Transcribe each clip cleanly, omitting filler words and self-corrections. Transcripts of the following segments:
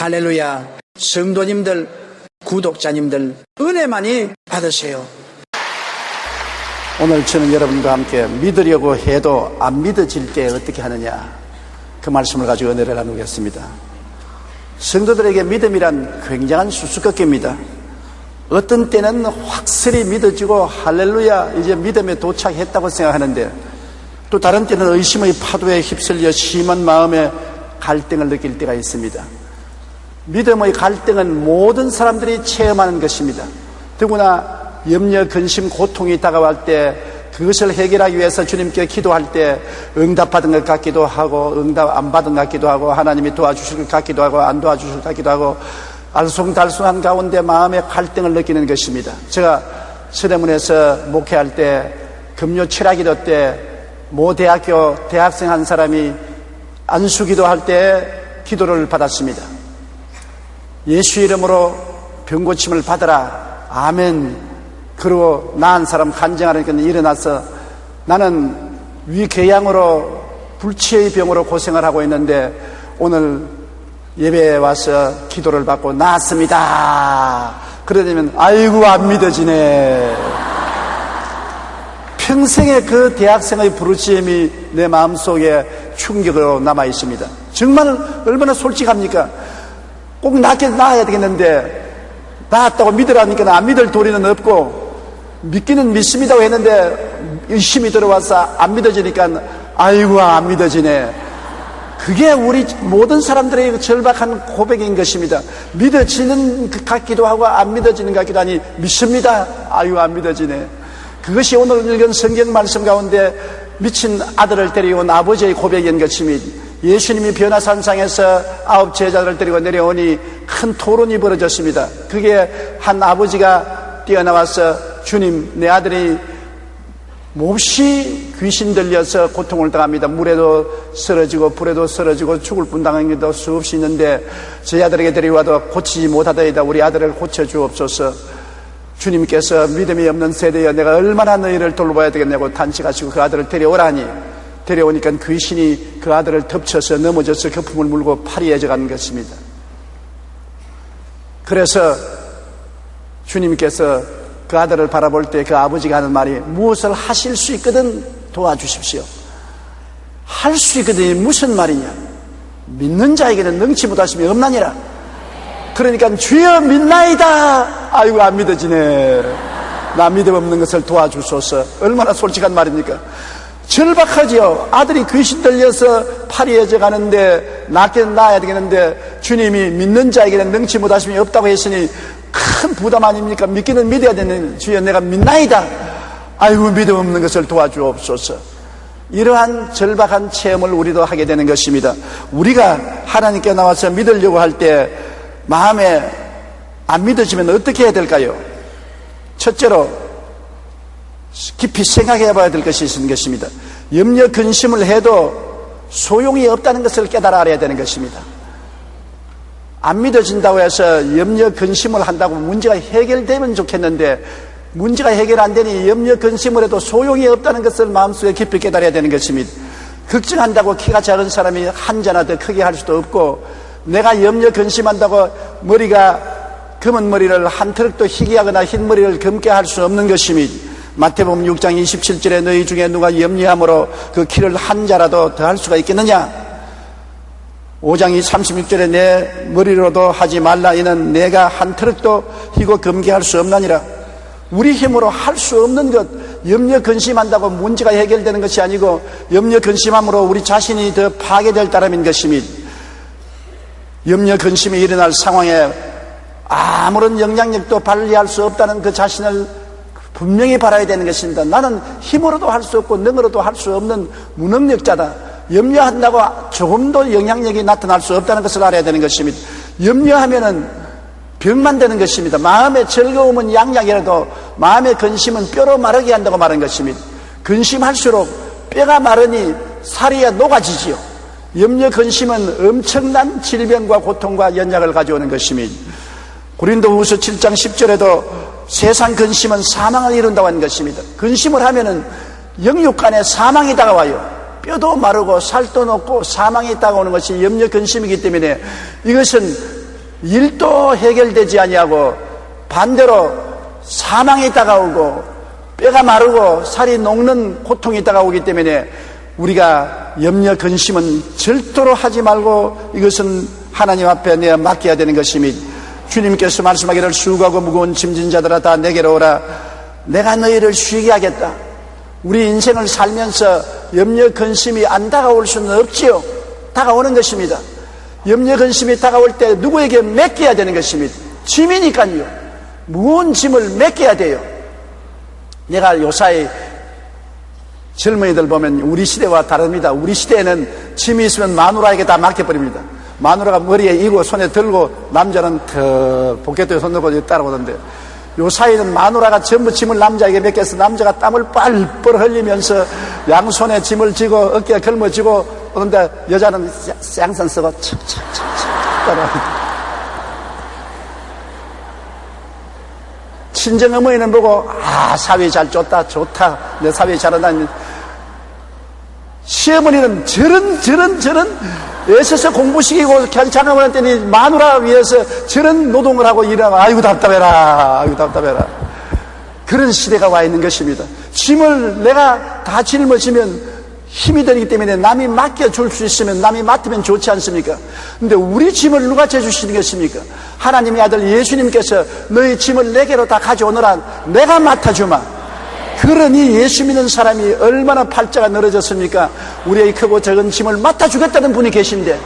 할렐루야. 성도님들, 구독자님들 은혜 많이 받으세요. 오늘 저는 여러분과 함께 믿으려고 해도 안 믿어질 때 어떻게 하느냐, 그 말씀을 가지고 은혜를 나누겠습니다. 성도들에게 믿음이란 굉장한 수수께끼입니다. 어떤 때는 확실히 믿어지고 할렐루야 이제 믿음에 도착했다고 생각하는데, 또 다른 때는 의심의 파도에 휩쓸려 심한 마음에 갈등을 느낄 때가 있습니다. 믿음의 갈등은 모든 사람들이 체험하는 것입니다. 더구나 염려, 근심, 고통이 다가올 때 그것을 해결하기 위해서 주님께 기도할 때 응답받은 것 같기도 하고 응답 안 받은 것 같기도 하고 하나님이 도와주실 것 같기도 하고 안 도와주실 것 같기도 하고 알쏭달쏭한 가운데 마음의 갈등을 느끼는 것입니다. 제가 서대문에서 목회할 때 금요 철야기도 때 모 대학교 대학생 한 사람이 안수기도 할 때 기도를 받았습니다. 예수 이름으로 병고침을 받아라. 아멘. 그리고 나은 사람 간증하니까 일어나서 나는 위궤양으로 불치의 병으로 고생을 하고 있는데 오늘 예배에 와서 기도를 받고 나았습니다. 그러면 아이고 안 믿어지네. 평생의 그 대학생의 부르짖음이 내 마음속에 충격으로 남아 있습니다. 정말 얼마나 솔직합니까? 꼭 나아야 되겠는데 나았다고 믿으라니까 안 믿을 도리는 없고 믿기는 믿습니다고 했는데 의심이 들어와서 안 믿어지니까 아이고 안 믿어지네. 그게 우리 모든 사람들의 절박한 고백인 것입니다. 믿어지는 것 같기도 하고 안 믿어지는 것 같기도 하니 믿습니다. 아이고 안 믿어지네. 그것이 오늘 읽은 성경 말씀 가운데 미친 아들을 데리고 온 아버지의 고백인 것입니다. 예수님이 변화산상에서 9 제자들을 데리고 내려오니 큰 토론이 벌어졌습니다. 그게 한 아버지가 뛰어나와서 주님, 내 아들이 몹시 귀신 들려서 고통을 당합니다. 물에도 쓰러지고 불에도 쓰러지고 죽을 뿐 당한 것도 수없이 있는데 제 아들에게 데려와도 고치지 못하더이다. 우리 아들을 고쳐주옵소서. 주님께서 믿음이 없는 세대여 내가 얼마나 너희를 돌봐야 되겠냐고 단식하시고 그 아들을 데려오라니, 데려오니까 귀신이 그 아들을 덮쳐서 넘어져서 거품을 물고 팔이 해져가는 것입니다. 그래서 주님께서 그 아들을 바라볼 때 그 아버지가 하는 말이 무엇을 하실 수 있거든 도와주십시오. 할 수 있거든 무슨 말이냐? 믿는 자에게는 능치 못하심이 없나니라. 그러니까 주여 믿나이다. 아이고 안 믿어지네. 나 믿음 없는 것을 도와주소서. 얼마나 솔직한 말입니까? 절박하지요. 아들이 귀신 들려서 팔이 해져 가는데 낫긴 나아야 되겠는데 주님이 믿는 자에게는 능치 못하심이 없다고 했으니 큰 부담 아닙니까? 믿기는 믿어야 되는 주여 내가 믿나이다. 아이고 믿음 없는 것을 도와주옵소서. 이러한 절박한 체험을 우리도 하게 되는 것입니다. 우리가 하나님께 나와서 믿으려고 할 때 마음에 안 믿어지면 어떻게 해야 될까요? 첫째로 깊이 생각해 봐야 될 것이 있는 것입니다. 염려 근심을 해도 소용이 없다는 것을 깨달아 알아야 되는 것입니다. 안 믿어진다고 해서 염려 근심을 한다고 문제가 해결되면 좋겠는데 문제가 해결 안 되니 염려 근심을 해도 소용이 없다는 것을 마음속에 깊이 깨달아야 되는 것입니다. 걱정한다고 키가 작은 사람이 한 자나 더 크게 할 수도 없고, 내가 염려 근심한다고 머리가 검은 머리를 한 트럭도 희게 하거나 흰 머리를 검게 할 수 없는 것입니다. 마태복음 6장 27절에 너희 중에 누가 염려함으로 그 키를 한 자라도 더 할 수가 있겠느냐? 5장 36절에 내 머리로도 하지 말라. 이는 내가 한 트럭도 희고 검게 할 수 없나니라. 우리 힘으로 할 수 없는 것, 염려 근심한다고 문제가 해결되는 것이 아니고 염려 근심함으로 우리 자신이 더 파괴될 따름인 것입니다. 염려 근심이 일어날 상황에 아무런 영향력도 발휘할 수 없다는 그 자신을 분명히 바라야 되는 것입니다. 나는 힘으로도 할 수 없고 능으로도 할 수 없는 무능력자다. 염려한다고 조금도 영향력이 나타날 수 없다는 것을 알아야 되는 것입니다. 염려하면은 병만 되는 것입니다. 마음의 즐거움은 양약이라도 마음의 근심은 뼈로 마르게 한다고 말한 것입니다. 근심할수록 뼈가 마르니 살이 녹아지지요. 염려 근심은 엄청난 질병과 고통과 연약을 가져오는 것입니다. 고린도후서 7장 10절에도 세상 근심은 사망을 이룬다고 하는 것입니다. 근심을 하면은 영육간에 사망이 다가와요. 뼈도 마르고 살도 녹고 사망이 다가오는 것이 염려 근심이기 때문에 이것은 일도 해결되지 아니하고 반대로 사망이 다가오고 뼈가 마르고 살이 녹는 고통이 다가오기 때문에 우리가 염려 근심은 절대로 하지 말고 이것은 하나님 앞에 내어 맡겨야 되는 것입니다. 주님께서 말씀하기를 수고하고 무거운 짐진 자들아 다 내게로 오라. 내가 너희를 쉬게 하겠다. 우리 인생을 살면서 염려 근심이 안 다가올 수는 없지요. 다가오는 것입니다. 염려 근심이 다가올 때 누구에게 맡겨야 되는 것입니다. 짐이니까요. 무거운 짐을 맡겨야 돼요. 내가 요사이 젊은이들 보면 우리 시대와 다릅니다. 우리 시대에는 짐이 있으면 마누라에게 다 맡겨버립니다. 마누라가 머리에 이고 손에 들고 남자는 더 포켓에 손 넣고 따라오던데, 요사이는 마누라가 전부 짐을 남자에게 맡겨서 남자가 땀을 뻘뻘 흘리면서 양손에 짐을 쥐고 어깨에 걸머쥐고 오는데 여자는 쌍선 쓰고 척척척척 따라옵니다. 친정 어머니는 보고 사위 잘 쫓다, 좋다, 내 사위 잘한다니. 시어머니는 저런 애써서 공부시키고 장가보낼 때니 마누라 위해서 저런 노동을 하고 일하고 아이고 답답해라. 그런 시대가 와 있는 것입니다. 짐을 내가 다 짊어지면 힘이 들기 때문에 남이 맡겨줄 수 있으면 남이 맡으면 좋지 않습니까? 근데 우리 짐을 누가 져주시는 것입니까? 하나님의 아들 예수님께서 너희 짐을 내게로 다 가져오너라, 내가 맡아주마. 그러니 예수 믿는 사람이 얼마나 팔자가 늘어졌습니까? 우리의 크고 작은 짐을 맡아주겠다는 분이 계신데,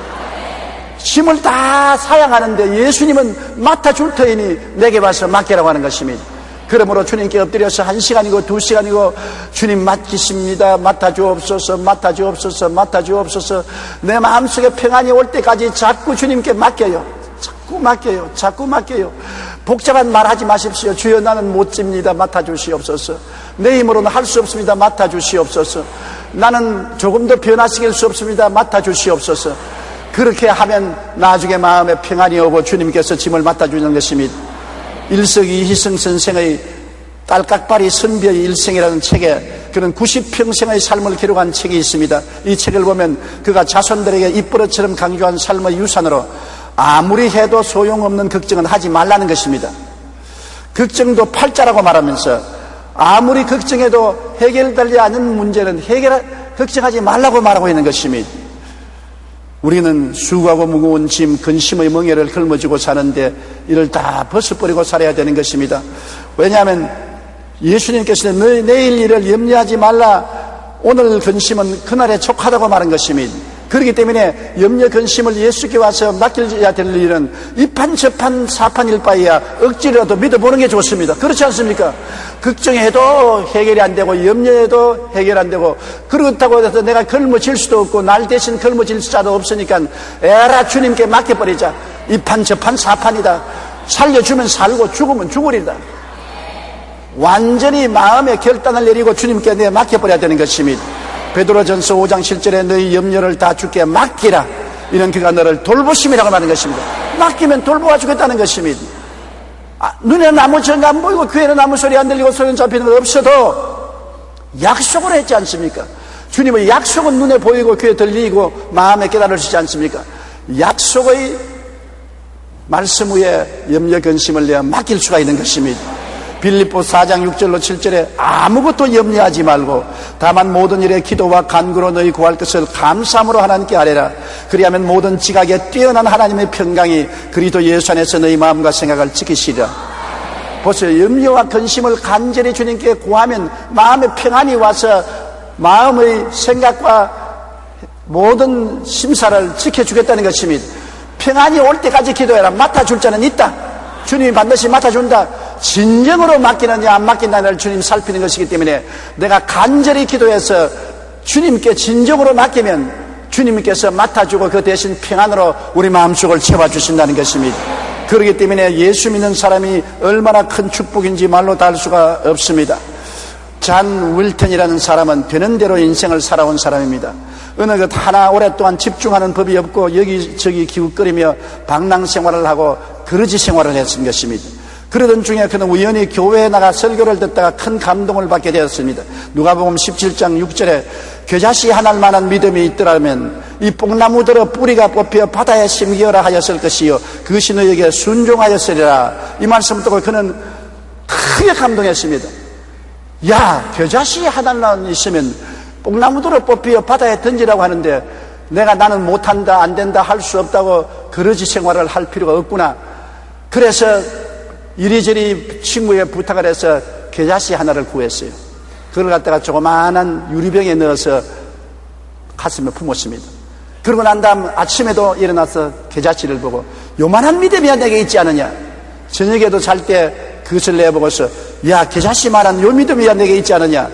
짐을 다 사양하는데 예수님은 맡아줄 터이니 내게 와서 맡기라고 하는 것입니다. 그러므로 주님께 엎드려서 1시간이고 2시간이고 주님 맡기십니다. 맡아주옵소서, 맡아주옵소서, 맡아주옵소서. 내 마음속에 평안이 올 때까지 자꾸 주님께 맡겨요. 자꾸 맡겨요. 복잡한 말 하지 마십시오. 주여 나는 못 집니다. 맡아주시옵소서. 내 힘으로는 할 수 없습니다. 맡아주시옵소서. 나는 조금 더 변화시킬 수 없습니다. 맡아주시옵소서. 그렇게 하면 나중에 마음에 평안이 오고 주님께서 짐을 맡아주는 것입니다. 일석이 이희성 선생의 딸깍발이 선비의 일생이라는 책에 그런 90평생의 삶을 기록한 책이 있습니다. 이 책을 보면 그가 자손들에게 입버릇처럼 강조한 삶의 유산으로 아무리 해도 소용없는 걱정은 하지 말라는 것입니다. 걱정도 팔자라고 말하면서 아무리 걱정해도 해결되지 않는 문제는 걱정하지 말라고 말하고 있는 것입니다. 우리는 수고하고 무거운 짐, 근심의 멍에를 걸머쥐고 사는데 이를 다 벗어버리고 살아야 되는 것입니다. 왜냐하면 예수님께서는 너희 내일 일을 염려하지 말라, 오늘 근심은 그날에 족하다고 말한 것입니다. 그렇기 때문에 염려 근심을 예수께 와서 맡겨야 될 일은 이판 저판 사판일 바에야 억지로라도 믿어보는 게 좋습니다. 그렇지 않습니까? 걱정해도 해결이 안 되고 염려해도 해결 안 되고, 그렇다고 해서 내가 걸머질 수도 없고 날 대신 걸머질 자도 없으니까 에라 주님께 맡겨버리자. 이판 저판 사판이다. 살려주면 살고 죽으면 죽으리다. 완전히 마음의 결단을 내리고 주님께 내가 맡겨버려야 되는 것입니다. 베드로전서 5장 7절에 너희 염려를 다 주께 맡기라. 이는 그가 너를 돌보심이라고 말하는 것입니다. 맡기면 돌보아 주겠다는 것입니다. 눈에는 아무 전가 안 보이고 귀에는 아무 소리 안 들리고 손에 잡히는 것 없어도 약속을 했지 않습니까? 주님의 약속은 눈에 보이고 귀에 들리고 마음에 깨달으시지 않습니까? 약속의 말씀 위에 염려 근심을 내어 맡길 수가 있는 것입니다. 빌립보 4장 6절로 7절에 아무것도 염려하지 말고 다만 모든 일에 기도와 간구로 너희 구할 것을 감사함으로 하나님께 아뢰라. 그리하면 모든 지각에 뛰어난 하나님의 평강이 그리스도 예수 안에서 너희 마음과 생각을 지키시리라. 보세요. 염려와 근심을 간절히 주님께 구하면 마음의 평안이 와서 마음의 생각과 모든 심사를 지켜주겠다는 것입니다. 평안이 올 때까지 기도해라. 맡아줄 자는 있다. 주님이 반드시 맡아준다. 진정으로 맡기느냐 안 맡긴다는 주님 살피는 것이기 때문에 내가 간절히 기도해서 주님께 진정으로 맡기면 주님께서 맡아주고 그 대신 평안으로 우리 마음속을 채워주신다는 것입니다. 그렇기 때문에 예수 믿는 사람이 얼마나 큰 축복인지 말로 다 할 수가 없습니다. 잔 윌턴이라는 사람은 되는 대로 인생을 살아온 사람입니다. 어느 것 하나 오랫동안 집중하는 법이 없고 여기저기 기웃거리며 방랑 생활을 하고 거르지 생활을 했던 것입니다. 그러던 중에 그는 우연히 교회에 나가 설교를 듣다가 큰 감동을 받게 되었습니다. 누가복음 17장 6절에 겨자씨 하나를 만한 믿음이 있더라면 이 뽕나무들어 뿌리가 뽑혀 바다에 심기어라 하였을 것이요 그것이 너에게 순종하였으리라. 이 말씀을 듣고 그는 크게 감동했습니다. 야, 겨자씨 하나만 있으면 뽕나무들어 뽑혀 바다에 던지라고 하는데 나는 못한다, 안 된다, 할 수 없다고 그러지 생활을 할 필요가 없구나. 그래서 이리저리 친구에 부탁을 해서 겨자씨 하나를 구했어요. 그걸 갖다가 조그마한 유리병에 넣어서 가슴에 품었습니다. 그러고 난 다음 아침에도 일어나서 겨자씨를 보고 요만한 믿음이야 내게 있지 않느냐. 저녁에도 잘 때 그것을 내보고서 야, 겨자씨만한 요 믿음이야 내게 있지 않느냐.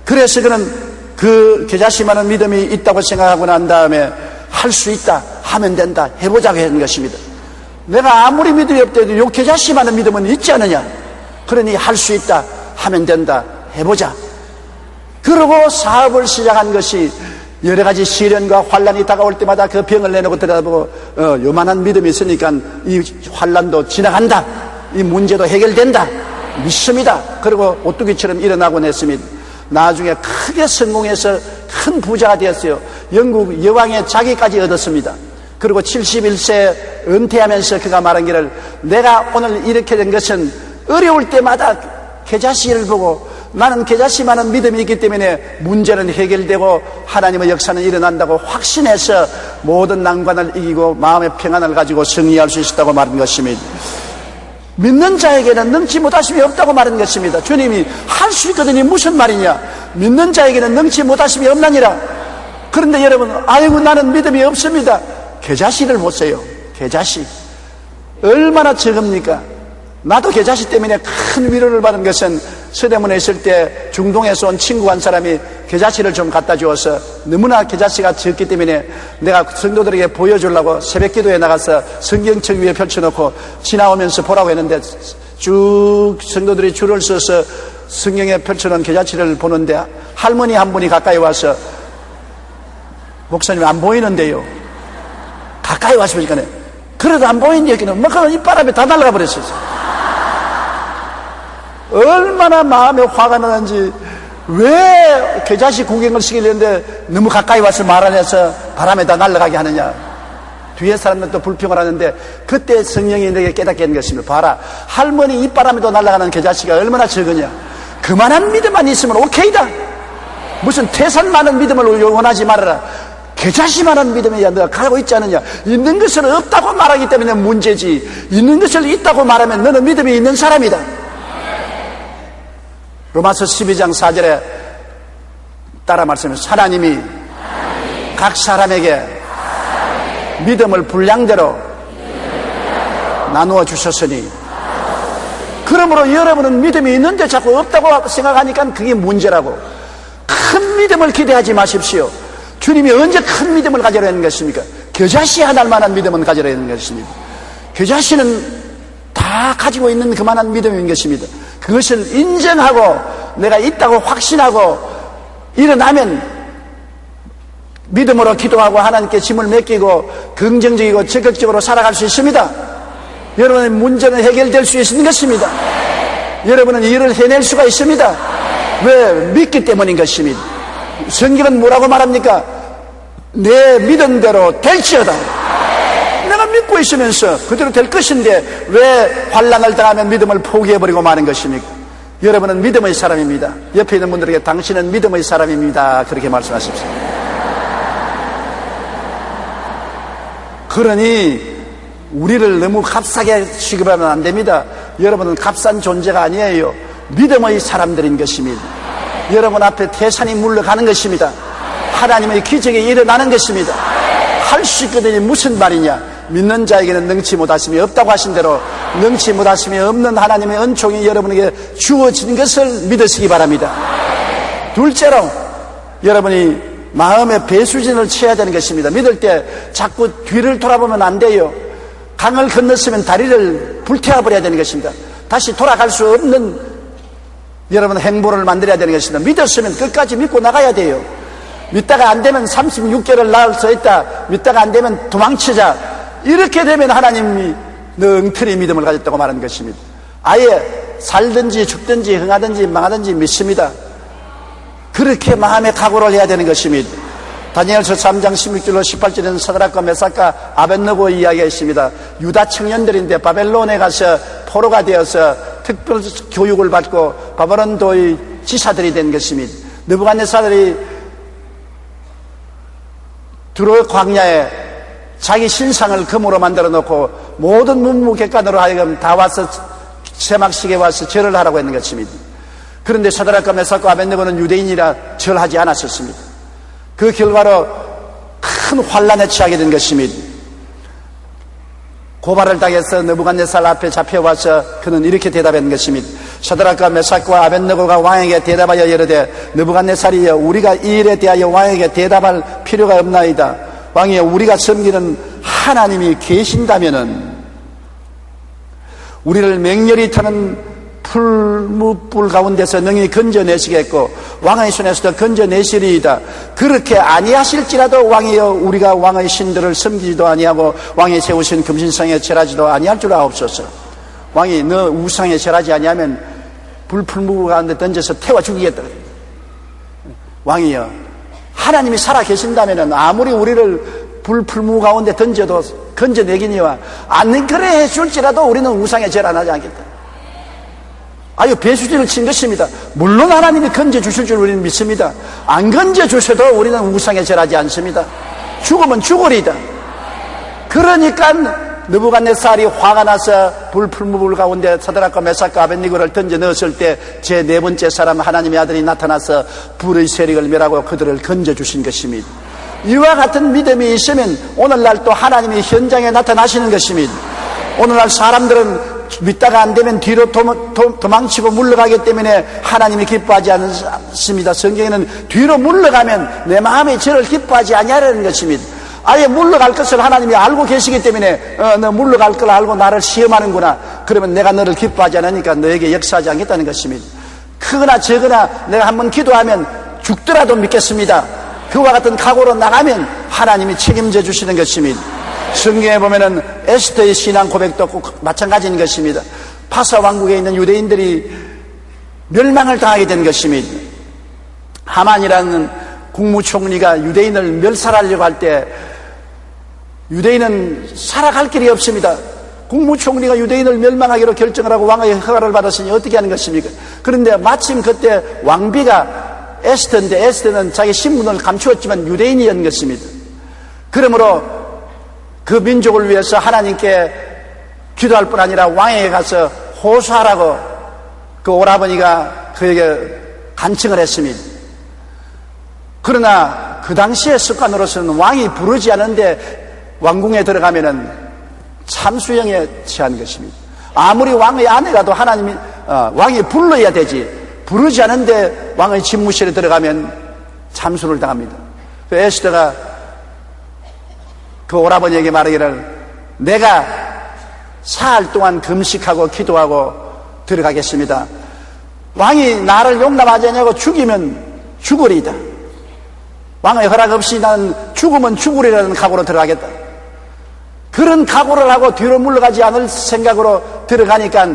그래서 그는 그 겨자씨만한 믿음이 있다고 생각하고 난 다음에 할 수 있다, 하면 된다, 해보자고 하는 것입니다. 내가 아무리 믿음이 없더라도 요 겨자씨만한 믿음은 있지 않느냐. 그러니 할 수 있다, 하면 된다, 해보자. 그러고 사업을 시작한 것이 여러 가지 시련과 환란이 다가올 때마다 그 병을 내놓고 들여다보고 요만한 믿음이 있으니까 이 환란도 지나간다, 이 문제도 해결된다 믿습니다. 그리고 오뚜기처럼 일어나곤 했습니다. 나중에 크게 성공해서 큰 부자가 되었어요. 영국 여왕의 자기까지 얻었습니다. 그리고 71세 은퇴하면서 그가 말한 길을 내가 오늘 이렇게 된 것은 어려울 때마다 겨자씨를 보고 나는 겨자씨만한 믿음이 있기 때문에 문제는 해결되고 하나님의 역사는 일어난다고 확신해서 모든 난관을 이기고 마음의 평안을 가지고 승리할 수 있었다고 말한 것입니다. 믿는 자에게는 능치 못하심이 없다고 말한 것입니다. 주님이 할 수 있거든요. 무슨 말이냐. 믿는 자에게는 능치 못하심이 없나니라. 그런데 여러분, 아이고 나는 믿음이 없습니다. 겨자씨를 보세요. 겨자씨 얼마나 적습니까? 나도 겨자씨 때문에 큰 위로를 받은 것은 서대문에 있을 때 중동에서 온 친구 한 사람이 겨자씨를 좀 갖다 주어서 너무나 겨자씨가 적기 때문에 내가 성도들에게 보여주려고 새벽 기도에 나가서 성경책 위에 펼쳐놓고 지나오면서 보라고 했는데 쭉 성도들이 줄을 서서 성경에 펼쳐놓은 겨자씨를 보는데 할머니 한 분이 가까이 와서 목사님 안 보이는데요. 가까이 와서 보니까 그래도 안 보이는데 여기는 막 이바람에 다 날아가 버렸어요. 얼마나 마음에 화가 나는지 왜 겨자씨 구경을 시키려는데 너무 가까이 와서 말 안 해서 바람에 다 날아가게 하느냐. 뒤에 사람들은 또 불평을 하는데 그때 성령이 내게 깨닫게 한 것입니다. 봐라, 할머니 입바람에도 날아가는 겨자씨가 얼마나 적으냐. 그만한 믿음만 있으면 오케이다. 무슨 태산 많은 믿음을 원하지 말아라. 겨자씨만한 믿음이야 너가 가고 있지 않느냐. 있는 것을 없다고 말하기 때문에 문제지, 있는 것을 있다고 말하면 너는 믿음이 있는 사람이다. 로마서 12장 4절에 따라 말씀해서 하나님이 각 사람에게 믿음을 분량대로 나누어 주셨으니, 그러므로 여러분은 믿음이 있는데 자꾸 없다고 생각하니까 그게 문제라고. 큰 믿음을 기대하지 마십시오. 주님이 언제 큰 믿음을 가지라 하는 것입니까? 겨자씨 하나를 만한 믿음은 가지라 하는 것입니다. 겨자씨는 다 가지고 있는 그만한 믿음인 것입니다. 그것을 인정하고 내가 있다고 확신하고 일어나면 믿음으로 기도하고 하나님께 짐을 맡기고 긍정적이고 적극적으로 살아갈 수 있습니다. 여러분의 문제는 해결될 수 있는 것입니다. 여러분은 일을 해낼 수가 있습니다. 왜? 믿기 때문인 것입니다. 성경은 뭐라고 말합니까? 내 믿은 대로 될지어다. 내가 믿고 있으면서 그대로 될 것인데 왜 환난을 당하면 믿음을 포기해버리고 마는 것입니까? 여러분은 믿음의 사람입니다. 옆에 있는 분들에게 당신은 믿음의 사람입니다, 그렇게 말씀하십시오. 그러니 우리를 너무 값싸게 취급하면 안 됩니다. 여러분은 값싼 존재가 아니에요. 믿음의 사람들인 것입니다. 여러분 앞에 태산이 물러가는 것입니다. 하나님의 기적이 일어나는 것입니다. 할 수 있거든요. 무슨 말이냐. 믿는 자에게는 능치 못하심이 없다고 하신 대로 능치 못하심이 없는 하나님의 은총이 여러분에게 주어진 것을 믿으시기 바랍니다. 둘째로 여러분이 마음의 배수진을 쳐야 되는 것입니다. 믿을 때 자꾸 뒤를 돌아보면 안 돼요. 강을 건넜으면 다리를 불태워버려야 되는 것입니다. 다시 돌아갈 수 없는 여러분 행보를 만들어야 되는 것입니다. 믿었으면 끝까지 믿고 나가야 돼요. 믿다가 안 되면 36개를 나을 수 있다. 믿다가 안 되면 도망치자. 이렇게 되면 하나님이 너 엉터리 믿음을 가졌다고 말하는 것입니다. 아예 살든지 죽든지 흥하든지 망하든지 믿습니다. 그렇게 마음의 각오를 해야 되는 것입니다. 다니엘서 3장 16절로 18절에는 사드락과 메삭과 아벳느고 이야기가 있습니다. 유다 청년들인데 바벨론에 가서 포로가 되어서 특별 교육을 받고 바벨론도의 지사들이 된 것입니다. 느부갓네살이 두로 광야에 자기 신상을 금으로 만들어 놓고 모든 문무객관으로 하여금 다 와서 세막식에 와서 절을 하라고 했는 것입니다. 그런데 사드락과 메삭과 아벳느고는 유대인이라 절하지 않았었습니다. 그 결과로 큰 환란에 처하게 된 것입니다. 고발을 당해서 느부갓네살 앞에 잡혀와서 그는 이렇게 대답한 것입니다. 사드락과 메삭과 아벳느고가 왕에게 대답하여 이르되 느부갓네살이여 우리가 이 일에 대하여 왕에게 대답할 필요가 없나이다. 왕이여 우리가 섬기는 하나님이 계신다면은 우리를 맹렬히 타는 풀무불 가운데서 능히 건져내시겠고 왕의 손에서도 건져내시리이다. 그렇게 아니하실지라도 왕이여 우리가 왕의 신들을 섬기지도 아니하고 왕이 세우신 금신상에 절하지도 아니할 줄 아옵소서. 왕이 너 우상에 절하지 아니하면 불풀무불 가운데 던져서 태워 죽이겠다. 왕이여 하나님이 살아 계신다면 아무리 우리를 불풀무 가운데 던져도 건져내기니와 안 그래 해줄지라도 우리는 우상에 절 안 하지 않겠다. 아유 배수진을 친 것입니다. 물론 하나님이 건져주실 줄 우리는 믿습니다. 안 건져주셔도 우리는 우상에 절하지 않습니다. 죽으면 죽으리다. 그러니까 느부갓네살이 화가 나서 불풀무불 가운데 사드락과 메삭과 아벳느고를 던져 넣었을 때 제 네 번째 사람 하나님의 아들이 나타나서 불의 세력을 멸하고 그들을 건져주신 것입니다. 이와 같은 믿음이 있으면 오늘날 또 하나님이 현장에 나타나시는 것입니다. 오늘날 사람들은 믿다가 안 되면 뒤로 도망치고 물러가기 때문에 하나님이 기뻐하지 않습니다. 성경에는 뒤로 물러가면 내 마음이 저를 기뻐하지 아니하라는 것입니다. 아예 물러갈 것을 하나님이 알고 계시기 때문에 너 물러갈 걸 알고 나를 시험하는구나. 그러면 내가 너를 기뻐하지 않으니까 너에게 역사하지 않겠다는 것입니다. 크거나 적거나 내가 한번 기도하면 죽더라도 믿겠습니다. 그와 같은 각오로 나가면 하나님이 책임져 주시는 것입니다. 성경에 보면은 에스더의 신앙 고백도 꼭 마찬가지인 것입니다. 파사 왕국에 있는 유대인들이 멸망을 당하게 된 것입니다. 하만이라는 국무총리가 유대인을 멸살하려고 할 때 유대인은 살아갈 길이 없습니다. 국무총리가 유대인을 멸망하기로 결정을 하고 왕의 허가를 받았으니 어떻게 하는 것입니까? 그런데 마침 그때 왕비가 에스더인데 에스더는 자기 신분을 감추었지만 유대인이었는 것입니다. 그러므로 그 민족을 위해서 하나님께 기도할 뿐 아니라 왕에게 가서 호소하라고 그 오라버니가 그에게 간청을 했습니다. 그러나 그 당시의 습관으로서는 왕이 부르지 않은데 왕궁에 들어가면은 참수형에 처한 것입니다. 아무리 왕의 아내라도 하나님이 왕이 불러야 되지 부르지 않은데 왕의 집무실에 들어가면 참수를 당합니다. 그 에스더가 그 오라버니에게 말하기를 내가 사흘 동안 금식하고 기도하고 들어가겠습니다. 왕이 나를 용납하지 않냐고 죽이면 죽으리이다. 왕의 허락 없이 나는 죽으면 죽으리라는 각오로 들어가겠다. 그런 각오를 하고 뒤로 물러가지 않을 생각으로 들어가니까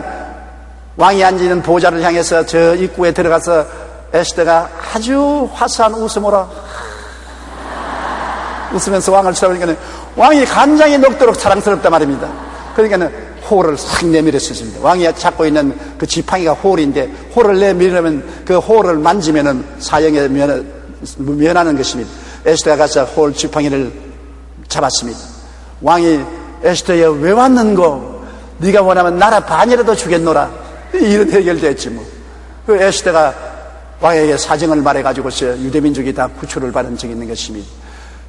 왕이 앉아있는 보좌를 향해서 저 입구에 들어가서 에스더가 아주 화사한 웃음으로 웃으면서 왕을 쳐다보니까 왕이 간장이 녹도록 사랑스럽단 말입니다. 그러니까 홀을 싹 내밀었습니다. 왕이 잡고 있는 그 지팡이가 홀인데 홀을 내밀으면 그 홀을 만지면은 사형에 면하는 것입니다. 에스더가 가서 홀 지팡이를 잡았습니다. 왕이 에스더야 왜 왔는고? 네가 원하면 나라 반이라도 주겠노라. 이런 해결됐지 뭐. 그 에스더가 왕에게 사정을 말해가지고서 유대민족이 다 구출을 받은 적이 있는 것입니다.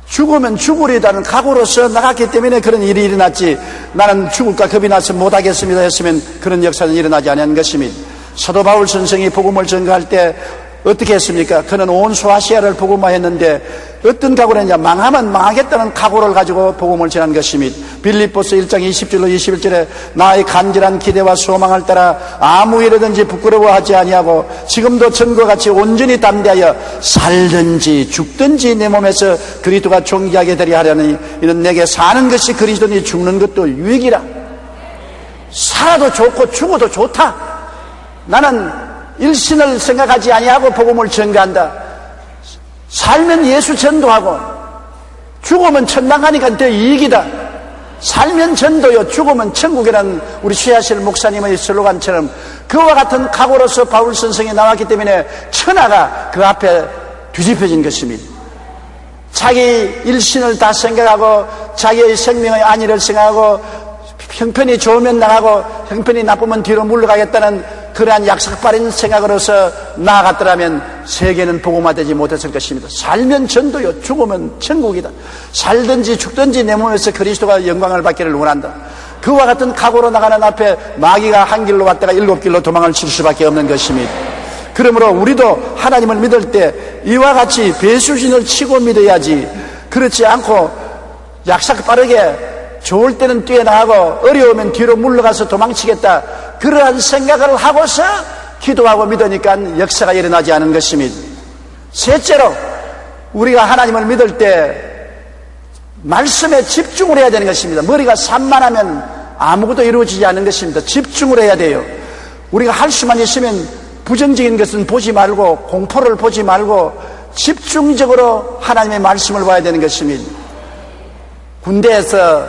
죽으면 죽으리다는 각오로서 나갔기 때문에 그런 일이 일어났지 나는 죽을까 겁이 나서 못하겠습니다 했으면 그런 역사는 일어나지 않은 것입니다. 사도 바울 선생이 복음을 전가할 때 어떻게 했습니까? 그는 온 소아시아를 복음화했는데 어떤 각오를 했냐? 망하면 망하겠다는 각오를 가지고 복음을 전한 것입니다. 빌립보서 1장 20절로 21절에 나의 간절한 기대와 소망을 따라 아무 일이든지 부끄러워하지 아니하고 지금도 전과 같이 온전히 담대하여 살든지 죽든지 내 몸에서 그리스도가 존귀하게 되려 하려니 이는 내게 사는 것이 그리스도니 죽는 것도 유익이라. 살아도 좋고 죽어도 좋다. 나는 일신을 생각하지 아니하고 복음을 전가한다. 살면 예수 전도하고 죽으면 천당 가니까 더 이익이다. 살면 전도요 죽으면 천국이라는 우리 최하실 목사님의 슬로건처럼 그와 같은 각오로서 바울 선생이 나왔기 때문에 천하가 그 앞에 뒤집혀진 것입니다. 자기 일신을 다 생각하고 자기의 생명의 안위를 생각하고 형편이 좋으면 나가고 형편이 나쁘면 뒤로 물러가겠다는 그러한 약삭빠른 생각으로서 나아갔더라면 세계는 복음화되지 못했을 것입니다. 살면 전도요 죽으면 천국이다. 살든지 죽든지 내 몸에서 그리스도가 영광을 받기를 원한다. 그와 같은 각오로 나가는 앞에 마귀가 한 길로 왔다가 7길로 도망을 칠 수밖에 없는 것입니다. 그러므로 우리도 하나님을 믿을 때 이와 같이 배수진을 치고 믿어야지, 그렇지 않고 약삭빠르게 좋을 때는 뛰어나가고 어려우면 뒤로 물러가서 도망치겠다, 그러한 생각을 하고서 기도하고 믿으니까 역사가 일어나지 않은 것입니다. 셋째로, 우리가 하나님을 믿을 때 말씀에 집중을 해야 되는 것입니다. 머리가 산만하면 아무것도 이루어지지 않는 것입니다. 집중을 해야 돼요. 우리가 할 수만 있으면 부정적인 것은 보지 말고 공포를 보지 말고 집중적으로 하나님의 말씀을 봐야 되는 것입니다. 군대에서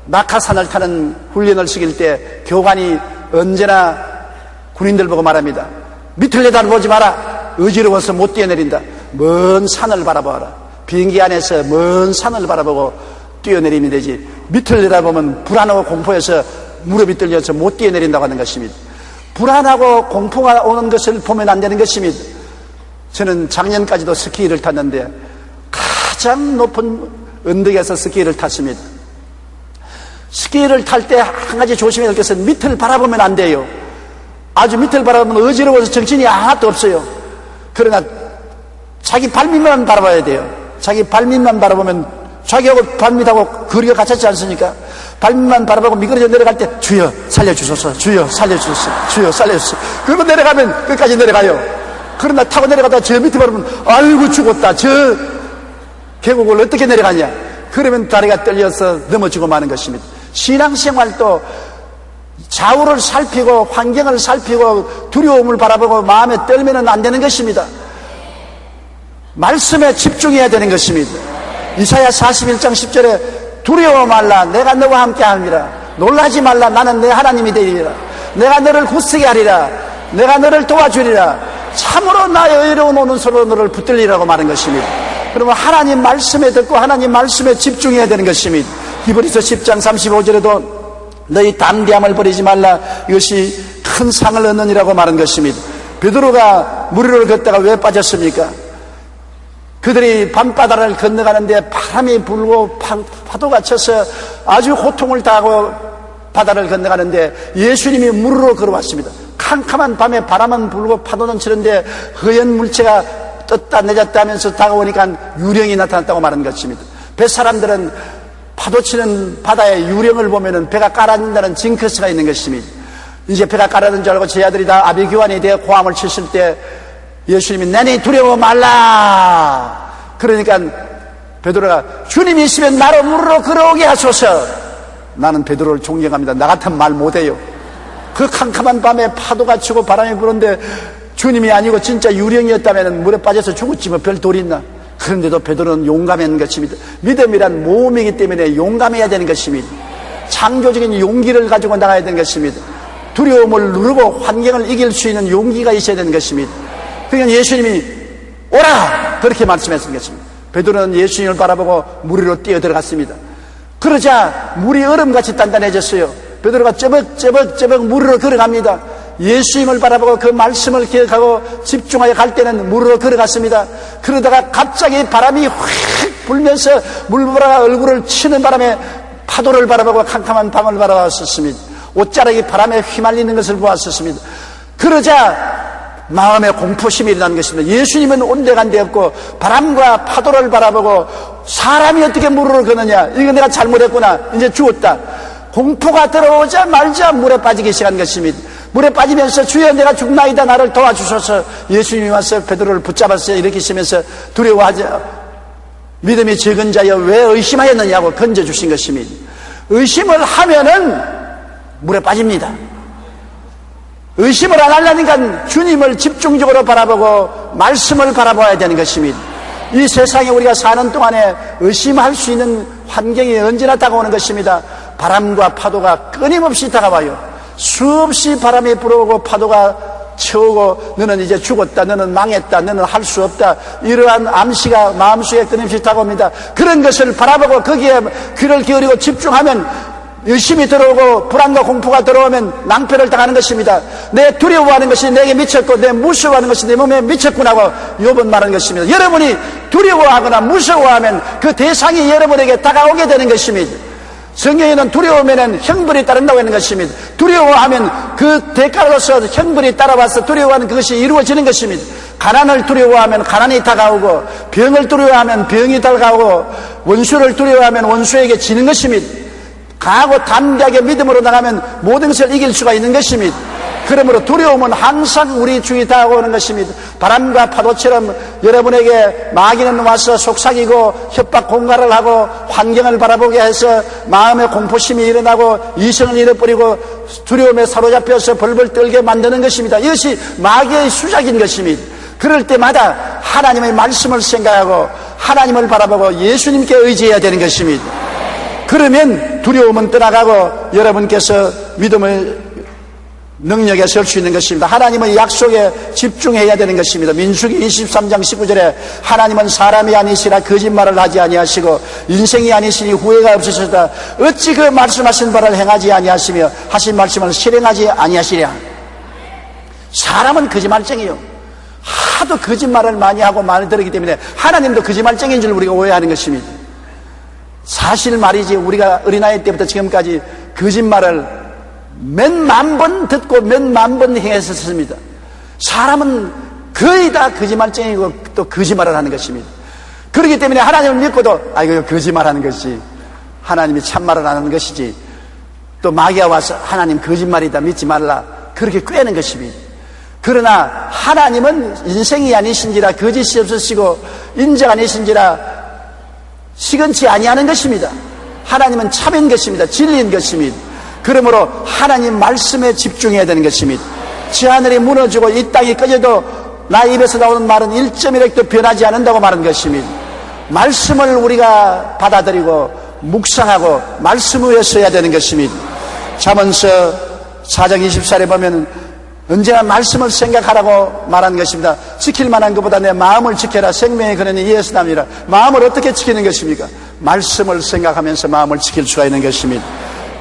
낙하산을 타는 훈련을 시킬 때 교관이 언제나 군인들 보고 말합니다. 밑을 내다보지 마라. 어지러워서 못 뛰어내린다. 먼 산을 바라봐라. 비행기 안에서 먼 산을 바라보고 뛰어내리면 되지, 밑을 내다보면 불안하고 공포해서 무릎이 떨려서 못 뛰어내린다고 하는 것입니다. 불안하고 공포가 오는 것을 보면 안 되는 것입니다. 저는 작년까지도 스키를 탔는데 가장 높은 언덕에서 스키를 탔습니다. 스키를 탈 때 한 가지 조심해야 될 것은 밑을 바라보면 안 돼요. 아주 밑을 바라보면 어지러워서 정신이 하나도 없어요. 그러나 자기 발밑만 바라봐야 돼요. 자기 발밑만 바라보면 자기하고 발밑하고 거리가 같지 않습니까? 발밑만 바라보고 미끄러져 내려갈 때 주여 살려주소서, 주여 살려주소서, 주여 살려주소서. 그리고 내려가면 끝까지 내려가요. 그러나 타고 내려가다 저 밑에 바라보면 아이고 죽었다, 저 계곡을 어떻게 내려가냐, 그러면 다리가 떨려서 넘어지고 마는 것입니다. 신앙생활도 좌우를 살피고 환경을 살피고 두려움을 바라보고 마음에 떨면은 안 되는 것입니다. 말씀에 집중해야 되는 것입니다. 이사야 41장 10절에 두려워 말라, 내가 너와 함께 함이라. 놀라지 말라, 나는 내 하나님이 되리라. 내가 너를 굳세게 하리라. 내가 너를 도와주리라. 참으로 나의 의로운 오는 소로 너를 붙들리라고 말한 것입니다. 그러면 하나님 말씀에 듣고 하나님 말씀에 집중해야 되는 것입니다. 히브리서 10장 35절에도 너희 담대함을 버리지 말라, 이것이 큰 상을 얻느니라고 말한 것입니다. 베드로가 물 위를 걷다가 왜 빠졌습니까? 그들이 밤바다를 건너가는데 바람이 불고 파도가 쳐서 아주 고통을 당하고 바다를 건너가는데 예수님이 물으로 걸어왔습니다. 캄캄한 밤에 바람은 불고 파도는 치는데 허연 물체가 떴다 내렸다 하면서 다가오니까 유령이 나타났다고 말하는 것입니다. 뱃사람들은 파도 치는 바다의 유령을 보면은 배가 깔아진다는 징크스가 있는 것입니다. 이제 배가 깔아진 줄 알고 제 아들이 다 아비규환이 되어 고함을 쳤을 때 예수님이 내니 두려워 말라. 그러니까 베드로가 주님이 있으면 나로 물으로 걸어오게 하소서. 나는 베드로를 존경합니다. 나 같으면 말 못해요. 그 캄캄한 밤에 파도가 치고 바람이 부는데 주님이 아니고 진짜 유령이었다면 물에 빠져서 죽었지 뭐 별 돌이 있나. 그런데도 베드로는 용감한 것입니다. 믿음이란 모험이기 때문에 용감해야 되는 것입니다. 창조적인 용기를 가지고 나가야 되는 것입니다. 두려움을 누르고 환경을 이길 수 있는 용기가 있어야 되는 것입니다. 그러니까 예수님이 오라! 그렇게 말씀했던 것입니다. 베드로는 예수님을 바라보고 물 위로 뛰어 들어갔습니다. 그러자 물이 얼음같이 단단해졌어요. 베드로가 쩌벅쩌벅 물 위로 걸어갑니다. 예수님을 바라보고 그 말씀을 기억하고 집중하여 갈 때는 물으로 걸어갔습니다. 그러다가 갑자기 바람이 확 불면서 물보라가 얼굴을 치는 바람에 파도를 바라보고 캄캄한 밤을 바라봤었습니다. 옷자락이 바람에 휘말리는 것을 보았었습니다. 그러자 마음에 공포심이 일어나는 것입니다. 예수님은 온데간데 없고 바람과 파도를 바라보고 사람이 어떻게 물을 거느냐, 이거 내가 잘못했구나, 이제 죽었다. 공포가 들어오자마자 물에 빠지기 시작한 것입니다. 물에 빠지면서 주여 내가 죽나이다, 나를 도와주소서. 예수님이 와서 베드로를 붙잡았어요. 이렇게 있으면서 두려워하지 믿음이 적은 자여 왜 의심하였느냐고 건져주신 것입니다. 의심을 하면은 물에 빠집니다. 의심을 안 하려니까 주님을 집중적으로 바라보고 말씀을 바라봐야 되는 것입니다. 이 세상에 우리가 사는 동안에 의심할 수 있는 환경이 언제나 다가오는 것입니다. 바람과 파도가 끊임없이 다가와요. 수없이 바람이 불어오고 파도가 채우고 너는 이제 죽었다, 너는 망했다, 너는 할 수 없다, 이러한 암시가 마음속에 끊임없이 다가옵니다. 그런 것을 바라보고 거기에 귀를 기울이고 집중하면 의심이 들어오고 불안과 공포가 들어오면 낭패를 당하는 것입니다. 내 두려워하는 것이 내게 미쳤고 내 무서워하는 것이 내 몸에 미쳤구나 하고 욥은 말하는 것입니다. 여러분이 두려워하거나 무서워하면 그 대상이 여러분에게 다가오게 되는 것입니다. 성경에는 두려우면 형벌이 따른다고 하는 것입니다. 두려워하면 그 대가로서 형벌이 따라와서 두려워하는 그것이 이루어지는 것입니다. 가난을 두려워하면 가난이 다가오고, 병을 두려워하면 병이 다가오고, 원수를 두려워하면 원수에게 지는 것입니다. 강하고 담대하게 믿음으로 나가면 모든 것을 이길 수가 있는 것입니다. 그러므로 두려움은 항상 우리 주위에 다가오는 것입니다. 바람과 파도처럼 여러분에게 마귀는 와서 속삭이고 협박 공갈을 하고 환경을 바라보게 해서 마음의 공포심이 일어나고 이성을 잃어버리고 두려움에 사로잡혀서 벌벌 떨게 만드는 것입니다. 이것이 마귀의 수작인 것입니다. 그럴 때마다 하나님의 말씀을 생각하고 하나님을 바라보고 예수님께 의지해야 되는 것입니다. 그러면 두려움은 떠나가고 여러분께서 믿음의 능력에 설 수 있는 것입니다. 하나님의 약속에 집중해야 되는 것입니다. 민수기 23장 19절에 하나님은 사람이 아니시라 거짓말을 하지 아니하시고 인생이 아니시니 후회가 없으시다. 어찌 그 말씀하신 바를 행하지 아니하시며 하신 말씀을 실행하지 아니하시랴. 사람은 거짓말쟁이요. 하도 거짓말을 많이 하고 많이 들었기 때문에 하나님도 거짓말쟁이인 줄 우리가 오해하는 것입니다. 사실 말이지 우리가 어린아이 때부터 지금까지 거짓말을 몇만 번 듣고 몇만 번 행했었습니다. 사람은 거의 다 거짓말쟁이고 또 거짓말을 하는 것입니다. 그렇기 때문에 하나님을 믿고도 이거 거짓말하는 것이지 하나님이 참말을 하는 것이지 또 마귀가 와서 하나님 거짓말이다 믿지 말라 그렇게 꾀는 것입니다. 그러나 하나님은 인생이 아니신지라 거짓이 없으시고 인자가 아니신지라 시건치 아니하는 것입니다. 하나님은 참인 것입니다. 진리인 것입니다. 그러므로 하나님 말씀에 집중해야 되는 것입니다. 저 하늘이 무너지고 이 땅이 꺼져도 나 입에서 나오는 말은 1.1핵도 변하지 않는다고 말하는 것입니다. 말씀을 우리가 받아들이고 묵상하고 말씀 위에 서야 되는 것입니다. 잠언서 4장 24절에 보면 언제나 말씀을 생각하라고 말하는 것입니다. 지킬 만한 것보다 내 마음을 지켜라. 생명의 근원이 이에서 납니다. 마음을 어떻게 지키는 것입니까? 말씀을 생각하면서 마음을 지킬 수가 있는 것입니다.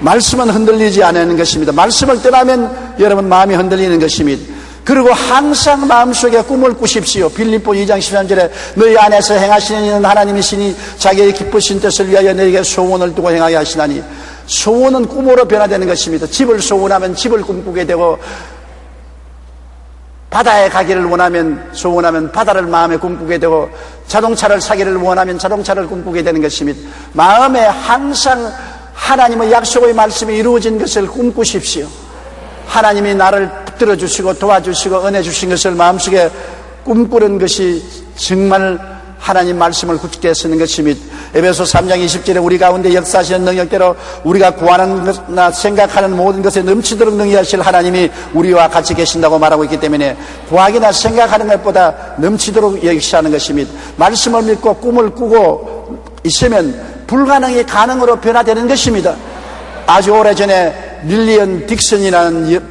말씀은 흔들리지 않는 것입니다. 말씀을 떠나면 여러분 마음이 흔들리는 것입니다. 그리고 항상 마음속에 꿈을 꾸십시오. 빌립보 2장 13절에 너희 안에서 행하시는 이는 하나님이시니 자기의 기쁘신 뜻을 위하여 너희에게 소원을 두고 행하게 하시나니. 소원은 꿈으로 변화되는 것입니다. 집을 소원하면 집을 꿈꾸게 되고 바다에 가기를 소원하면 바다를 마음에 꿈꾸게 되고 자동차를 사기를 원하면 자동차를 꿈꾸게 되는 것입니다. 마음에 항상 하나님의 약속의 말씀이 이루어진 것을 꿈꾸십시오. 하나님이 나를 붙들어 주시고 도와주시고 은혜 주신 것을 마음속에 꿈꾸는 것이 정말 하나님 말씀을 굳게 쓰는 것입니다. 에베소 3장 20절에 우리 가운데 역사하시는 능력대로 우리가 구하는 것이나 생각하는 모든 것에 넘치도록 능히하실 하나님이 우리와 같이 계신다고 말하고 있기 때문에 구하기나 생각하는 것보다 넘치도록 역시하는 것입니다. 말씀을 믿고 꿈을 꾸고 있으면 불가능이 가능으로 변화되는 것입니다. 아주 오래전에 릴리언 딕슨이라는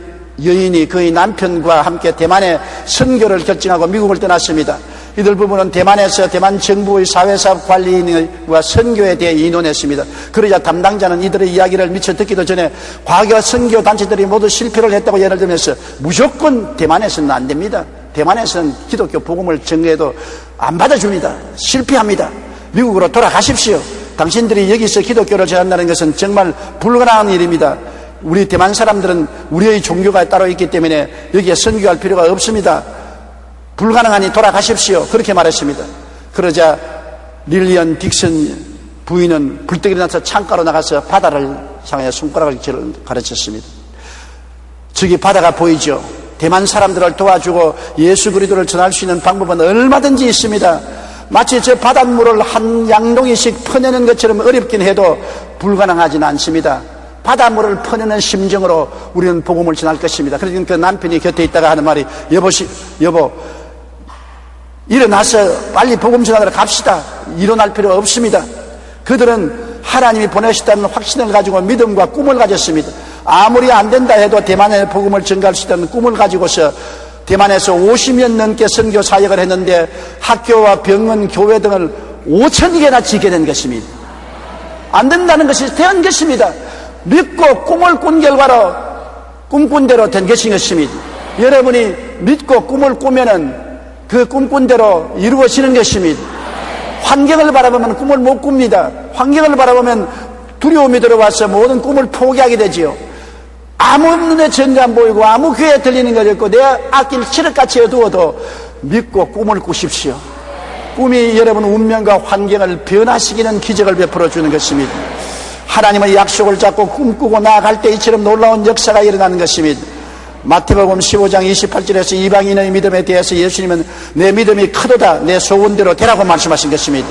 여인이 그의 남편과 함께 대만에 선교를 결정하고 미국을 떠났습니다. 이들 부부는 대만에서 대만 정부의 사회사업 관리인과 선교에 대해 의논했습니다. 그러자 담당자는 이들의 이야기를 미처 듣기도 전에 과거 선교 단체들이 모두 실패를 했다고 예를 들면서 무조건 대만에서는 안 됩니다. 대만에서는 기독교 복음을 전해도 안 받아줍니다. 실패합니다. 미국으로 돌아가십시오. 당신들이 여기서 기독교를 전한다는 것은 정말 불가능한 일입니다. 우리 대만 사람들은 우리의 종교가 따로 있기 때문에 여기에 선교할 필요가 없습니다. 불가능하니 돌아가십시오. 그렇게 말했습니다. 그러자 릴리언 딕슨 부인은 불떡이 나서 창가로 나가서 바다를 향해 손가락을 가르쳤습니다. 저기 바다가 보이죠? 대만 사람들을 도와주고 예수 그리스도를 전할 수 있는 방법은 얼마든지 있습니다. 마치 저 바닷물을 한 양동이씩 퍼내는 것처럼 어렵긴 해도 불가능하지는 않습니다. 바닷물을 퍼내는 심정으로 우리는 복음을 전할 것입니다. 그러니까 그 남편이 곁에 있다가 하는 말이, 여보, 일어나서 빨리 복음 전하러 갑시다. 일어날 필요 없습니다. 그들은 하나님이 보내셨다는 확신을 가지고 믿음과 꿈을 가졌습니다. 아무리 안 된다 해도 대만에 복음을 전가할 수 있다는 꿈을 가지고서 대만에서 50년 넘게 선교 사역을 했는데 학교와 병원, 교회 등을 5,000개나 짓게 된 것입니다. 안 된다는 것이 된 것입니다. 믿고 꿈을 꾼 결과로 꿈꾼 대로 된 것입니다. 여러분이 믿고 꿈을 꾸면은 그 꿈꾼 대로 이루어지는 것입니다. 환경을 바라보면 꿈을 못 꿉니다. 환경을 바라보면 두려움이 들어와서 모든 꿈을 포기하게 되지요. 아무 눈에 전혀 안 보이고 아무 귀에 들리는 것 없고 내 앞길 칠흑같이 어두워도 믿고 꿈을 꾸십시오. 꿈이 여러분 운명과 환경을 변화시키는 기적을 베풀어 주는 것입니다. 하나님의 약속을 잡고 꿈꾸고 나아갈 때 이처럼 놀라운 역사가 일어나는 것입니다. 마태복음 15장 28절에서 이방인의 믿음에 대해서 예수님은 내 믿음이 크도다, 내 소원대로 되라고 말씀하신 것입니다.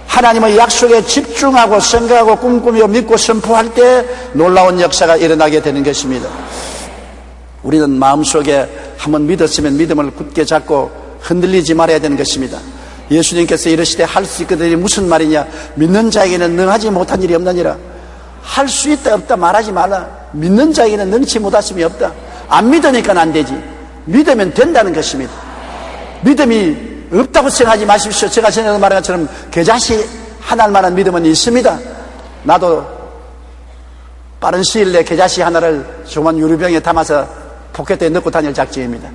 하나님의 약속에 집중하고 생각하고 꿈꾸며 믿고 선포할 때 놀라운 역사가 일어나게 되는 것입니다. 우리는 마음속에 한번 믿었으면 믿음을 굳게 잡고 흔들리지 말아야 되는 것입니다. 예수님께서 이르시되 할 수 있거든이 무슨 말이냐? 믿는 자에게는 능하지 못한 일이 없느니라. 할 수 있다 없다 말하지 말라. 믿는 자에게는 능치 못하심이 없다. 안 믿으니까 안 되지. 믿으면 된다는 것입니다. 믿음이 없다고 생각하지 마십시오. 제가 전에 말한 것처럼 겨자씨 하나만한 믿음은 있습니다. 나도 빠른 시일 내에 겨자씨 하나를 조그만 유리병에 담아서 포켓에 넣고 다닐 작정입니다.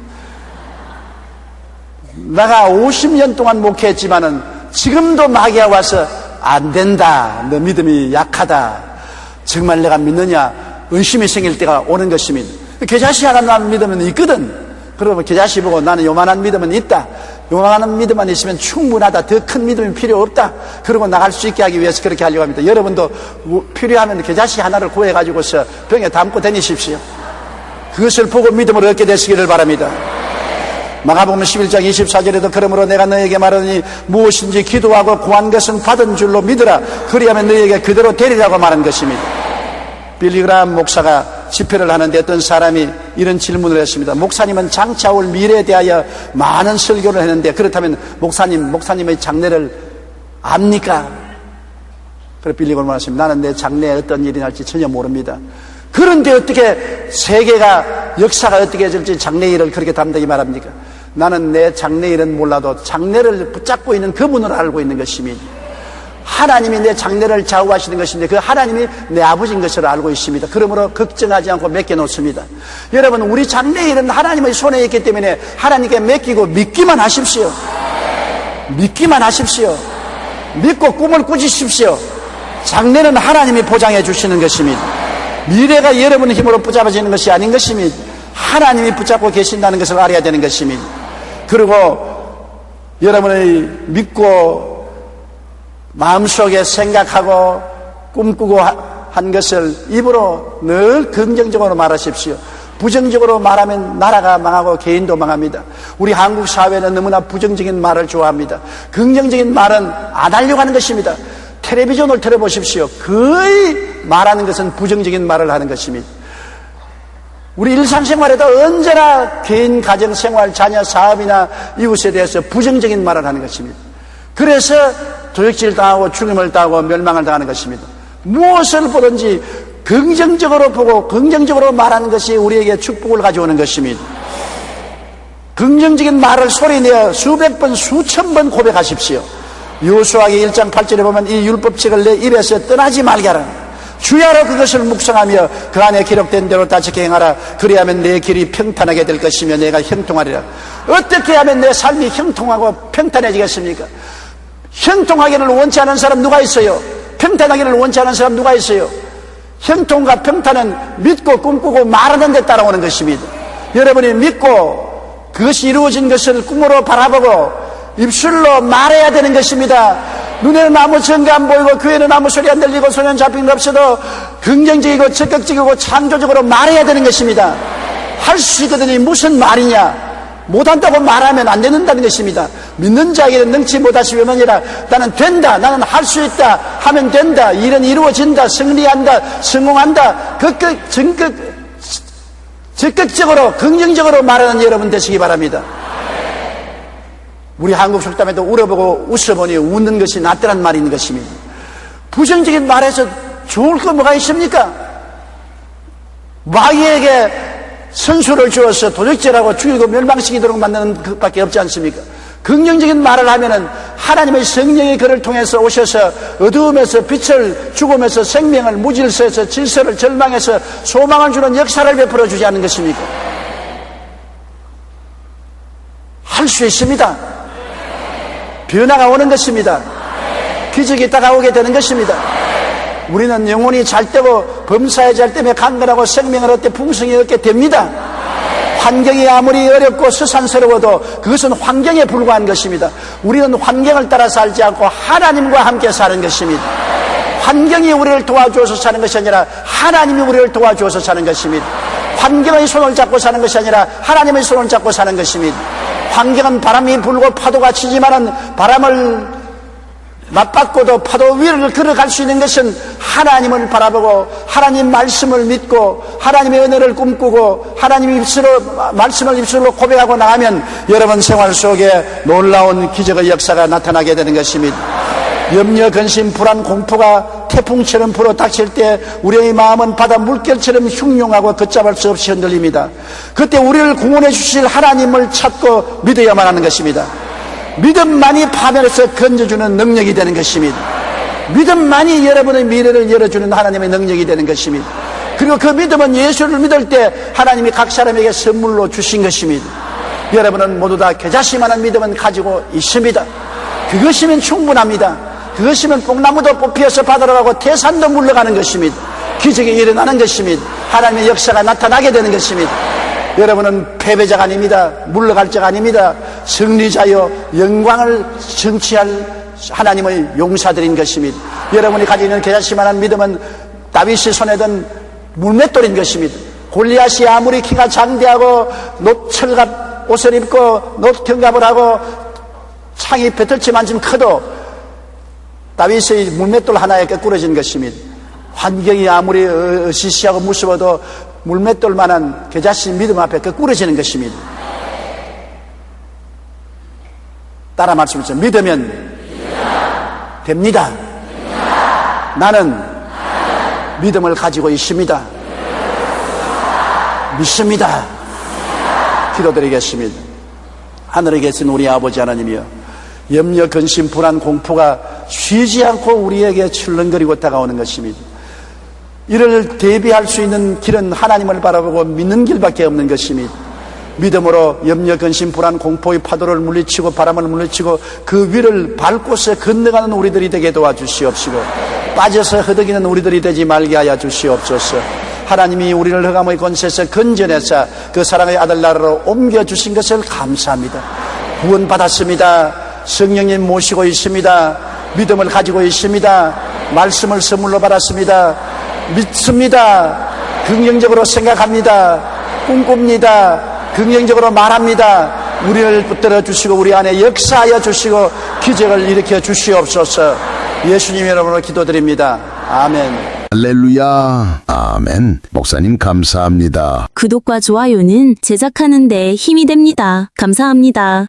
내가 50년 동안 목회했지만은 지금도 마귀가 와서 안 된다, 너 믿음이 약하다, 정말 내가 믿느냐 의심이 생길 때가 오는 것입니다. 겨자씨 하나만 믿으면 있거든. 그러면 겨자씨 보고 나는 요만한 믿음은 있다, 요만한 믿음만 있으면 충분하다, 더 큰 믿음이 필요 없다, 그러고 나갈 수 있게 하기 위해서 그렇게 하려고 합니다. 여러분도 필요하면 겨자씨 하나를 구해가지고서 병에 담고 다니십시오. 그것을 보고 믿음을 얻게 되시기를 바랍니다. 마가복음 11장 24절에도 그러므로 내가 너에게 말하니 무엇인지 기도하고 구한 것은 받은 줄로 믿으라. 그리하면 너에게 그대로 되리라고 말한 것입니다. 빌리그람 목사가 집회를 하는데 어떤 사람이 이런 질문을 했습니다. 목사님은 장차 올 미래에 대하여 많은 설교를 했는데 그렇다면 목사님의 장래를 압니까? 그래서 빌리그람 말했습니다. 나는 내 장래에 어떤 일이 날지 전혀 모릅니다. 그런데 어떻게 세계가 역사가 어떻게 될지 장래 일을 그렇게 담대히 말합니까? 나는 내 장래 일은 몰라도 장래를 붙잡고 있는 그분을 알고 있는 것입니다. 하나님이 내 장래를 좌우하시는 것인데 그 하나님이 내 아버지인 것을 알고 있습니다. 그러므로 걱정하지 않고 맡겨놓습니다. 여러분, 우리 장래 일은 하나님의 손에 있기 때문에 하나님께 맡기고 믿기만 하십시오. 믿기만 하십시오. 믿고 꿈을 꾸십시오. 장래는 하나님이 보장해 주시는 것입니다. 미래가 여러분의 힘으로 붙잡아지는 것이 아닌 것입니다. 하나님이 붙잡고 계신다는 것을 알아야 되는 것입니다. 그리고 여러분의 믿고 마음속에 생각하고 꿈꾸고 한 것을 입으로 늘 긍정적으로 말하십시오. 부정적으로 말하면 나라가 망하고 개인도 망합니다. 우리 한국 사회는 너무나 부정적인 말을 좋아합니다. 긍정적인 말은 안 하려고 하는 것입니다. 텔레비전을 틀어보십시오. 거의 말하는 것은 부정적인 말을 하는 것입니다. 우리 일상생활에도 언제나 개인, 가정생활, 자녀, 사업이나 이웃에 대해서 부정적인 말을 하는 것입니다. 그래서 도적질 당하고 죽임을 당하고 멸망을 당하는 것입니다. 무엇을 보든지 긍정적으로 보고 긍정적으로 말하는 것이 우리에게 축복을 가져오는 것입니다. 긍정적인 말을 소리내어 수백 번, 수천 번 고백하십시오. 여호수아기 1장 8절에 보면 이 율법책을 내 입에서 떠나지 말게 하라. 주야로 그것을 묵상하며 그 안에 기록된 대로 따지게 행하라. 그리하면 내 길이 평탄하게 될 것이며 내가 형통하리라. 어떻게 하면 내 삶이 형통하고 평탄해지겠습니까? 형통하기를 원치 않은 사람 누가 있어요? 평탄하기를 원치 않은 사람 누가 있어요? 형통과 평탄은 믿고 꿈꾸고 말하는 데 따라오는 것입니다. 여러분이 믿고 그것이 이루어진 것을 꿈으로 바라보고 입술로 말해야 되는 것입니다. 눈에는 아무 증거 안 보이고 귀에는 아무 소리 안 들리고 손에는 잡힌 거 없어도 긍정적이고 적극적이고 창조적으로 말해야 되는 것입니다. 할 수 있거든요. 무슨 말이냐? 못한다고 말하면 안 된다는 것입니다. 믿는 자에게는 능치 못하심이 없느니라. 나는 된다, 나는 할 수 있다, 하면 된다, 일은 이루어진다, 승리한다, 성공한다, 적극적으로 긍정적으로 말하는 여러분 되시기 바랍니다. 우리 한국 속담에도 울어보고 웃어보니 웃는 것이 낫더란 말이 있는 것입니다. 부정적인 말에서 좋을 거 뭐가 있습니까? 마귀에게 선수를 주어서 도적질하고 죽이고 멸망시키도록 만드는 것밖에 없지 않습니까? 긍정적인 말을 하면은 하나님의 성령이 그를 통해서 오셔서 어두움에서 빛을, 죽음에서 생명을, 무질서에서 질서를, 절망에서 소망을 주는 역사를 베풀어 주지 않는 것입니까? 할 수 있습니다. 변화가 오는 것입니다. 기적이 다가오게 되는 것입니다. 우리는 영혼이 잘 되고 범사에 잘 때문에 강건하고 생명을 얻게 풍성히 얻게 됩니다. 환경이 아무리 어렵고 수산스러워도 그것은 환경에 불과한 것입니다. 우리는 환경을 따라 살지 않고 하나님과 함께 사는 것입니다. 환경이 우리를 도와주어서 사는 것이 아니라 하나님이 우리를 도와주어서 사는 것입니다. 환경의 손을 잡고 사는 것이 아니라 하나님의 손을 잡고 사는 것입니다. 환경은 바람이 불고 파도가 치지만은 바람을 맞받고도 파도 위를 걸어갈 수 있는 것은 하나님을 바라보고 하나님 말씀을 믿고 하나님의 은혜를 꿈꾸고 하나님 말씀을 입술로 고백하고 나가면 여러분 생활 속에 놀라운 기적의 역사가 나타나게 되는 것입니다. 염려, 근심, 불안, 공포가 태풍처럼 불어닥칠 때 우리의 마음은 바다 물결처럼 흉흉하고 걷잡을 수 없이 흔들립니다. 그때 우리를 구원해 주실 하나님을 찾고 믿어야만 하는 것입니다. 믿음만이 파멸에서 건져주는 능력이 되는 것입니다. 믿음만이 여러분의 미래를 열어주는 하나님의 능력이 되는 것입니다. 그리고 그 믿음은 예수를 믿을 때 하나님이 각 사람에게 선물로 주신 것입니다. 여러분은 모두 다 겨자씨만한 믿음은 가지고 있습니다. 그것이면 충분합니다. 그것이면 뽕나무도 뽑히어서 바다로 가고 태산도 물러가는 것입니다. 기적이 일어나는 것입니다. 하나님의 역사가 나타나게 되는 것입니다. 여러분은 패배자가 아닙니다. 물러갈 자가 아닙니다. 승리자여 영광을 성취할 하나님의 용사들인 것입니다. 여러분이 가지고 있는 겨자씨만한 믿음은 다윗이 손에 든 물맷돌인 것입니다. 골리앗이 아무리 키가 장대하고 노철갑 옷을 입고 노경갑을 하고 창이 배틀치만큼 커도 다윗의 물맷돌 하나에 꿰꾸러진 것입니다. 환경이 아무리 으시시하고 무서워도 물맷돌만한 겨자씨 믿음 앞에 꿰꾸러지는 것입니다. 따라 말씀하세요. 믿으면 됩니다. 나는 믿음을 가지고 있습니다. 믿습니다. 기도드리겠습니다. 하늘에 계신 우리 아버지 하나님이여, 염려, 근심, 불안, 공포가 쉬지 않고 우리에게 출렁거리고 다가오는 것입니다. 이를 대비할 수 있는 길은 하나님을 바라보고 믿는 길밖에 없는 것입니다. 믿음으로 염려, 근심, 불안, 공포의 파도를 물리치고 바람을 물리치고 그 위를 밟고서 건너가는 우리들이 되게 도와주시옵시고, 빠져서 허덕이는 우리들이 되지 말게 하여 주시옵소서. 하나님이 우리를 흑암의 권세에서 건져내사 그 사랑의 아들 나라로 옮겨주신 것을 감사합니다. 구원받았습니다. 성령님 모시고 있습니다. 믿음을 가지고 있습니다. 말씀을 선물로 받았습니다. 믿습니다. 긍정적으로 생각합니다. 꿈꿉니다. 긍정적으로 말합니다. 우리를 붙들어 주시고 우리 안에 역사하여 주시고 기적을 일으켜 주시옵소서. 예수님 이름으로 기도드립니다. 아멘. 할렐루야. 아멘. 목사님 감사합니다. 구독과 좋아요는 제작하는 데 힘이 됩니다. 감사합니다.